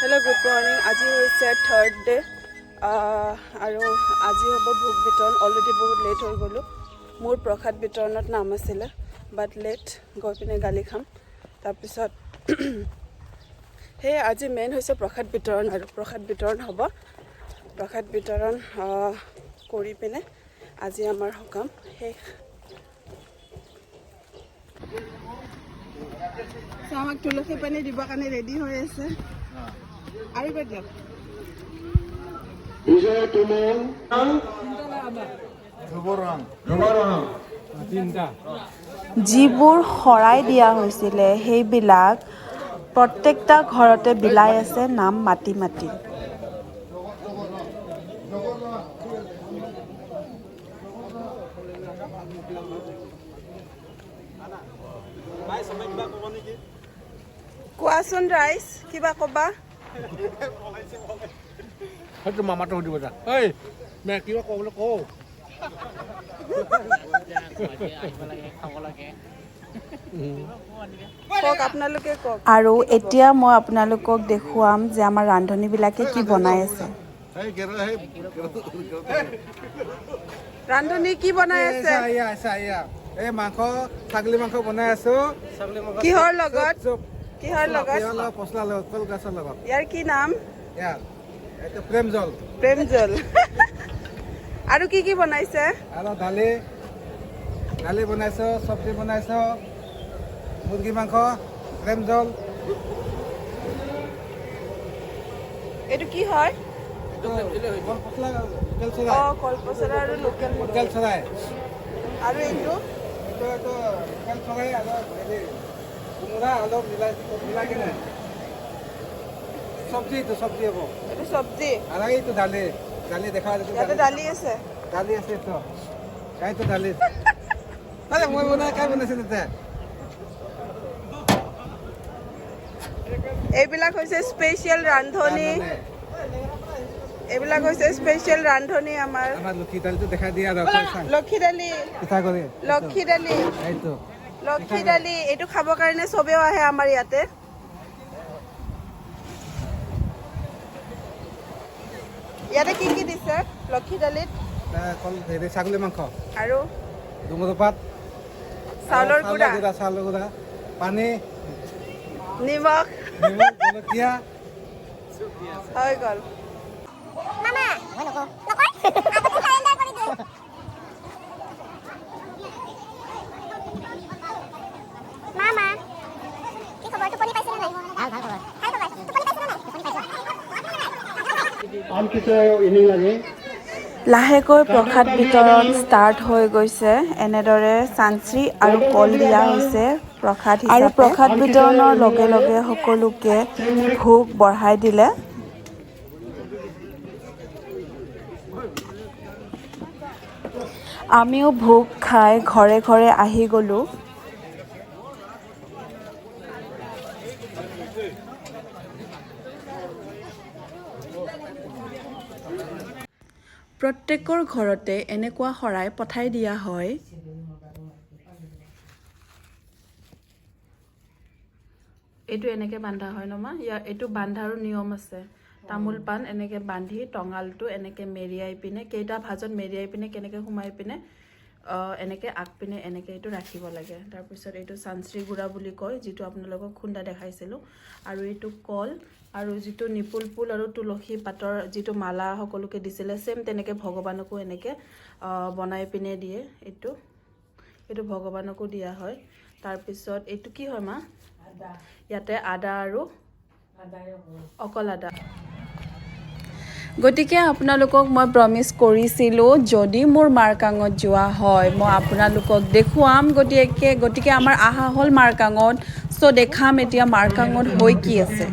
Hello good morning আজি হৈছে third day আৰু আজি হ'ব ভোগ বিতৰণ অলৰেডি বহুত লেট হৈ গ'লোঁ মোৰ প্ৰসাদ বিতৰণত নাম আছিলে বাট লেট গৈ পিনে গালি খাম তাৰপিছত সেই আজি মেইন হৈছে প্ৰসাদ বিতৰণ আৰু প্ৰসাদ বিতৰণ হ'ব প্ৰসাদ বিতৰণ কৰি পিনে আজি আমাৰ সকাম শেষ আমাক তুলসী পানী দিবৰ কাৰণে ৰেডি হৈ আছে আৰু বেদিয়ক বিজয় তুমন যিবোৰ শৰাই দিয়া হৈছিলে সেইবিলাক প্ৰত্যেকটা ঘৰতে বিলাই আছে নাম মাতি মাতি কোৱাচোন ৰাইজ কিবা ক'বা সেইটো মামাটো সুধিব যা ঐ মে কিবা ক'বলৈ কওঁ কওক আপোনালোকে কওক আৰু এতিয়া মই আপোনালোকক দেখুৱাম যে আমাৰ ৰান্ধনীবিলাকে কি বনাই আছে ৰান্ধনী কি বনাই আছে এই মাংস ছাগলী মাংস বনাই আছো কিহৰ লগত কিহৰ লগত পচলা লগত কলগছৰ লগত ইয়াৰ কি নাম ইয়াৰ এইটো প্ৰেম জল প্ৰেমজল আৰু কি বনাইছে আৰু দালি বনাইছো চব্জি বনাইছো মুৰ্গী মাংস প্ৰেম জল এইটো কি হয় পচলা কলপচলা আৰু লোকেল তেল চৰাই আৰু এইটো তেল চৰাই আৰু কোমোৰা অলপ মিলাই কিনে চব্জি হ'ব এইটো চব্জি আৰু এইটো দালি দেখা ইয়াতে দালি আছে দালি আছে এইটো দালি মই কাই বনাইছিলো তাতে এইবিলাক হৈছে স্পেচিয়েল ৰান্ধনী এইবিলাক হৈছে স্পেচিয়েল ৰান্ধনী আমাৰ লক্ষী দালিটো দেখাই দিয়া লক্ষী দালি পিঠাগুড়ি এইটো লক্ষী দালি এইটো খাবৰ কাৰণে চবেও আহে আমাৰ ইয়াতে ইয়াতে কি দিছে লক্ষী দালিত ছাগলী মাংস আৰু ডুমুৰ পাত চাউলৰ গুড়া পানী নিমখ জলকীয়া হৈ গ'ল লাহেকৈ প্ৰসাদ বিতৰণ ষ্টাৰ্ট হৈ গৈছে এনেদৰে চাঞ্চি আৰু কল দিয়া হৈছে প্ৰসাদ হিচাপে আৰু প্ৰসাদ বিতৰণৰ লগে লগে সকলোকে ভোগ বঢ়াই দিলে আমিও ভোগ খাই ঘৰে ঘৰে আহি গ'লোঁ প্ৰত্যেকৰ ঘৰতে এনেকুৱা শৰাই পঠাই দিয়া হয় এইটো এনেকে বান্ধা হয় ন মা এইটো বান্ধাৰো নিয়ম আছে তামোল পাণ এনেকে বান্ধি টঙালটো এনেকে মেৰিয়াই পিনে কেইটা ভাজত মেৰিয়াই পিনে কেনেকে সোমাই পিনে এনেকে আগ পিনে এনেকে এইটো ৰাখিব লাগে তাৰপিছত এইটো চাঞ্চি গুড়া বুলি কয় যিটো আপোনালোকক খুন্দা দেখাইছিলোঁ আৰু এইটো কল আৰু যিটো নিপুল ফুল আৰু তুলসী পাতৰ যিটো মালা সকলোকে দিছিলে সেম তেনেকে ভগৱানকো এনেকে বনাই পিনে দিয়ে এইটো ভগৱানকো দিয়া হয় তাৰপিছত এইটো কি হয় মা ইয়াতে আদা আৰু অকল আদা গতিকে আপোনালোকক মই প্ৰমিছ কৰিছিলোঁ যদি মোৰ মাৰকাঙত যোৱা হয় মই আপোনালোকক দেখুৱাম গতিকে আমাৰ আহা হ'ল মাৰকাঙত চ' দেখাম এতিয়া মাৰকাঙত হৈ কি আছে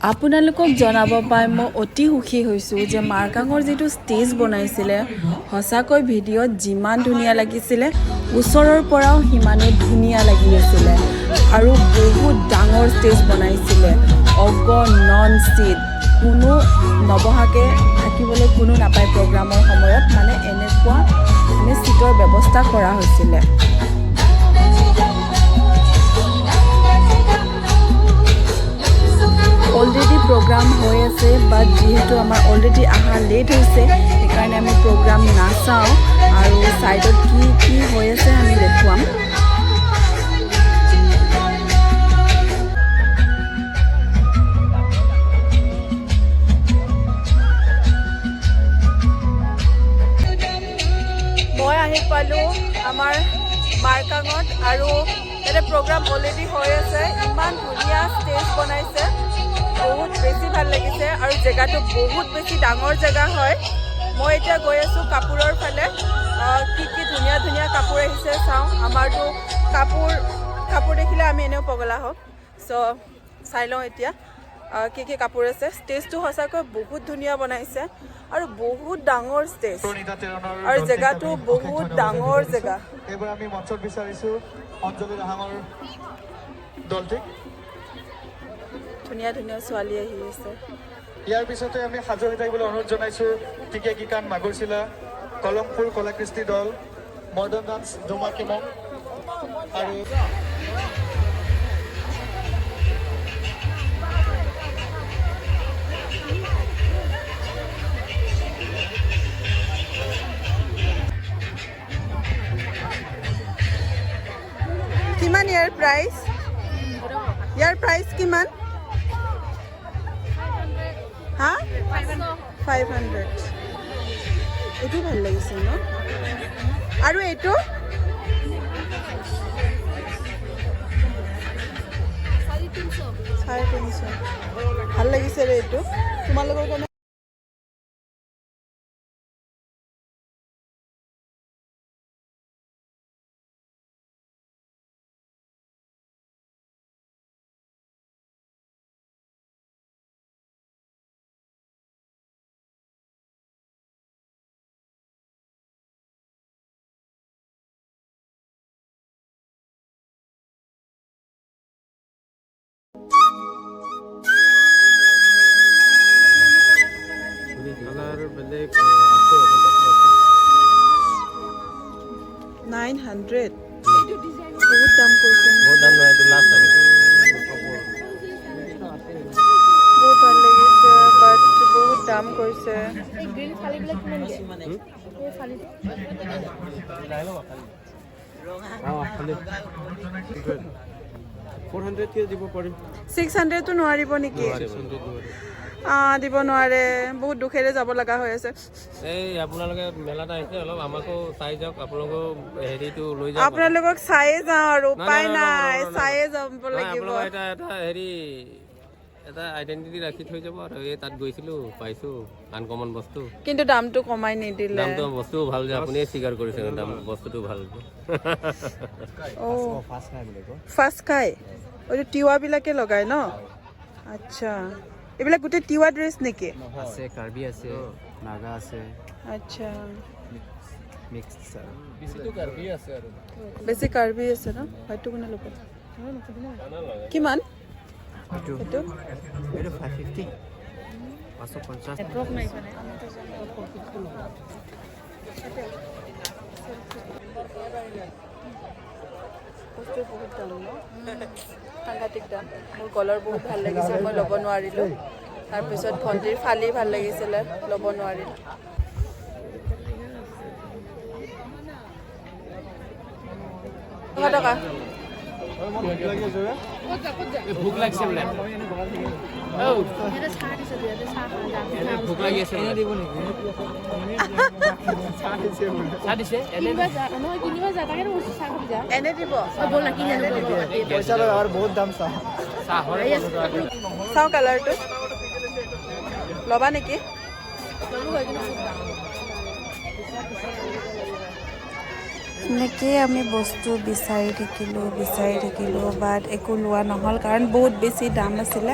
আপোনালোকক জনাব পাই মই অতি সুখী হৈছোঁ যে মাৰকাঙৰ যিটো ষ্টেজ বনাইছিলে সঁচাকৈ ভিডিঅ'ত যিমান ধুনীয়া লাগিছিলে ওচৰৰ পৰাও সিমানেই ধুনীয়া লাগি আছিলে আৰু বহুত ডাঙৰ ষ্টেজ বনাইছিলে নন ছিট কোনো নবহাকৈ থাকিবলৈ কোনো নাপায় প্ৰগ্ৰামৰ সময়ত মানে এনেকুৱা ছিটৰ ব্যৱস্থা কৰা হৈছিলে অলৰেডি প্ৰগ্ৰাম হৈ আছে বাট যিহেতু আমাৰ অলৰেডি অহা লেট হৈছে সেইকাৰণে আমি প্ৰগ্ৰাম নাচাওঁ আৰু ছাইডত কি কি হৈ আছে আমি দেখুৱাম। মই আহি পালোঁ আমাৰ মাৰকাঙত আৰু ইয়াতে প্ৰগ্ৰাম অলৰেডি হৈ আছে। ইমান ধুনীয়া ষ্টেজ বনাইছে, বহুত বেছি ভাল লাগিছে আৰু জেগাটো বহুত বেছি ডাঙৰ জেগা হয়। মই এতিয়া গৈ আছোঁ কাপোৰৰ ফালে। কি কি ধুনীয়া ধুনীয়া কাপোৰ আহিছে চাওঁ। আমাৰতো কাপোৰ দেখিলে আমি এনেও পগলা হওঁ। চ' চাই লওঁ এতিয়া কি কি কাপোৰ আছে। ষ্টেজটো সঁচাকৈ বহুত ধুনীয়া বনাইছে আৰু বহুত ডাঙৰ ষ্টেজ আৰু জেগাটো বহুত ডাঙৰ জেগা। এইবাৰ আমি মঞ্চত বিচাৰিছোঁ অঞ্জলি ৰাহাঙৰ দলটিক। ধুনীয়া ধুনীয়া ছোৱালী আহি আছে। ইয়াৰ পিছতে আমি সাজু হৈ থাকিবলৈ অনুৰোধ জনাইছোঁ টিকে কিকান মাগুৰচিলা, কলমপুৰ কলাকৃষ্টি দল, মডাৰ্ণ ডান্স ডুমা কিমং আৰু কিমান ইয়াৰ প্ৰাইচ? ইয়াৰ প্ৰাইচ কিমান? হা 500। এইটো ভাল লাগিছে ন? আৰু এইটো চাৰে 300। ভাল লাগিছে ৰে এইটো। তোমালোকৰ কাৰণে কালাৰ বেলেগ আছে 900। বহুত দাম কৰিছে। বহুত দাম নহয়, এইটো লাষ্ট আৰু বহুত ভাল লাগিছে বাট বহুত দাম কৰিছে। খালি 400 দিব পাৰিম। 600টো নোৱাৰিব নেকি? দিব নোৱাৰে। বহুত দুখেৰে যাব লগা হৈ আছে। এই আপোনালোকে মেলাত আহিছে, অলপ আমাকো চাই যাওক। আপোনালোকৰ হেৰিটো লৈ যাওক। আপোনালোকক চায়ে যাওঁ আৰু উপায় নাই, চায়ে যাব লাগিব। এটা হেৰি এটা আইডেণ্টিটি ৰাখি থৈ যাব আৰু এই তাত গৈছিলোঁ পাইছোঁ আনকমন বস্তু। কিন্তু দামটো কমাই নিদিলে। দামটো বস্তুও ভাল যে আপুনিয়ে স্বীকাৰ কৰিছে দাম বস্তুটো ভাল। ফাৰ্ষ্ট খাই এইটো তিৱাবিলাকে লগাই ন? আচ্ছা, এইবিলাক গোটেই তিৱা ড্ৰেছ নেকি? আছে, কাৰ্বি আছে, নাগা আছে, আচ্ছা, মিক্স আৰু বেছি কাৰ্বি আছে ন? হয়তো কোনে ল'ব? কিমান এইটো এইটো? এইটো 550, 550। বস্তু বহুত দাম ন? সাংঘাতিক দাম। মোৰ গলৰ বহুত ভাল লাগিছে, মই ল'ব নোৱাৰিলোঁ। তাৰপিছত ভণ্টিৰ ফালি ভাল লাগিছিলে, ল'ব নোৱাৰিলোঁ। টকা ভোক লাগিছে বোলে। ভোক লাগি আছে এনে দিব। বহুত দাম চাওঁ। চাওঁ কালাৰটো ল'বা নেকি? এনেকেই আমি বস্তু বিচাৰি থাকিলোঁ বাট একো লোৱা নহ'ল কাৰণ বহুত বেছি দাম আছিলে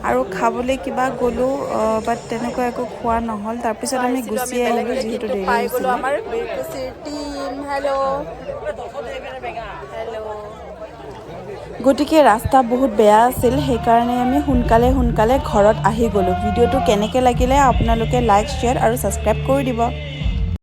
আৰু খাবলৈ কিবা গ'লোঁ বাট তেনেকুৱা একো খোৱা নহ'ল। তাৰপিছত আমি গুচি আহিলোঁ যিহেতু দেৰি হৈছিলে। আমাৰ বীৰকুছিৰ টীম গতিকে ৰাস্তা বহুত বেয়া আছিল, সেইকাৰণে আমি সোনকালে ঘৰত আহি গ'লোঁ। ভিডিঅ'টো কেনেকৈ লাগিলে আপোনালোকে লাইক, শ্বেয়াৰ আৰু ছাবস্ক্ৰাইব কৰি দিব।